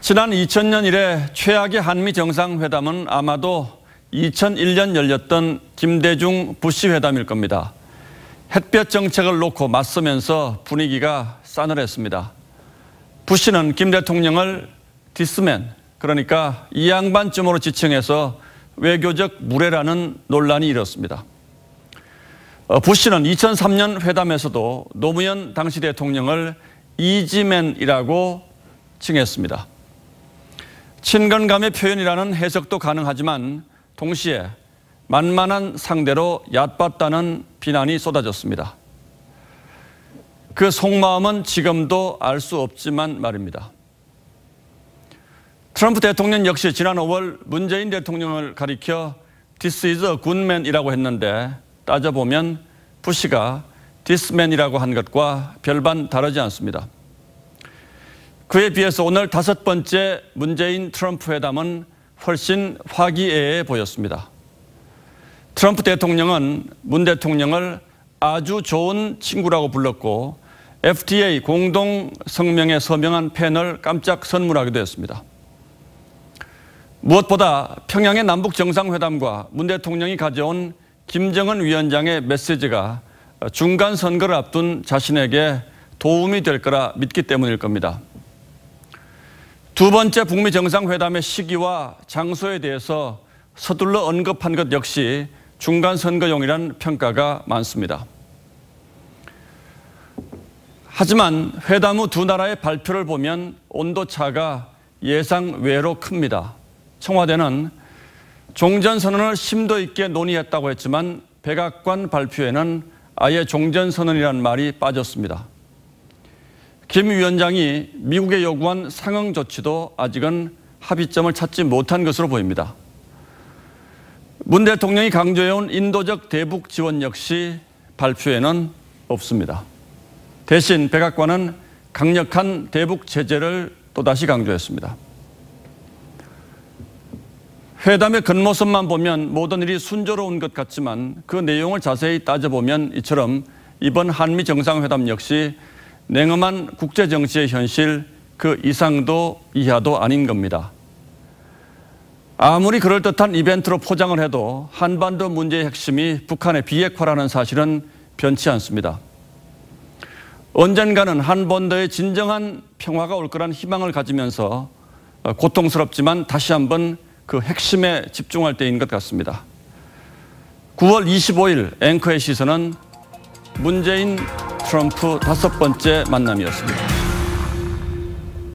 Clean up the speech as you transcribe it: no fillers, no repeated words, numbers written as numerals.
지난 2000년 이래 최악의 한미 정상회담은 아마도 2001년 열렸던 김대중 부시 회담일 겁니다. 햇볕 정책을 놓고 맞서면서 분위기가 싸늘했습니다. 부시는 김 대통령을 디스맨, 그러니까 이 양반쯤으로 지칭해서 외교적 무례라는 논란이 일었습니다. 부시는 2003년 회담에서도 노무현 당시 대통령을 이지맨이라고 칭했습니다. 친근감의 표현이라는 해석도 가능하지만 동시에 만만한 상대로 얕봤다는 비난이 쏟아졌습니다. 그 속마음은 지금도 알 수 없지만 말입니다. 트럼프 대통령 역시 지난 5월 문재인 대통령을 가리켜 This is a good man이라고 했는데 따져보면 부시가 This man이라고 한 것과 별반 다르지 않습니다. 그에 비해서 오늘 5번째 문재인 트럼프 회담은 훨씬 화기애애해 보였습니다. 트럼프 대통령은 문 대통령을 아주 좋은 친구라고 불렀고 FTA 공동 성명에 서명한 펜을 깜짝 선물하기도 했습니다. 무엇보다 평양의 남북 정상회담과 문 대통령이 가져온 김정은 위원장의 메시지가 중간 선거를 앞둔 자신에게 도움이 될 거라 믿기 때문일 겁니다. 두 번째 북미 정상회담의 시기와 장소에 대해서 서둘러 언급한 것 역시 중간 선거용이라는 평가가 많습니다. 하지만 회담 후 두 나라의 발표를 보면 온도차가 예상 외로 큽니다. 청와대는 종전선언을 심도 있게 논의했다고 했지만 백악관 발표에는 아예 종전선언이라는 말이 빠졌습니다. 김 위원장이 미국에 요구한 상응 조치도 아직은 합의점을 찾지 못한 것으로 보입니다. 문 대통령이 강조해온 인도적 대북 지원 역시 발표에는 없습니다. 대신 백악관은 강력한 대북 제재를 또다시 강조했습니다. 회담의 겉모습만 보면 모든 일이 순조로운 것 같지만 그 내용을 자세히 따져보면 이처럼 이번 한미 정상회담 역시 냉엄한 국제정치의 현실 그 이상도 이하도 아닌 겁니다. 아무리 그럴듯한 이벤트로 포장을 해도 한반도 문제의 핵심이 북한의 비핵화라는 사실은 변치 않습니다. 언젠가는 한반도의 진정한 평화가 올 거란 희망을 가지면서 고통스럽지만 다시 한번 그 핵심에 집중할 때인 것 같습니다. 9월 25일 앵커의 시선은 문재인 트럼프 5번째 만남이었습니다.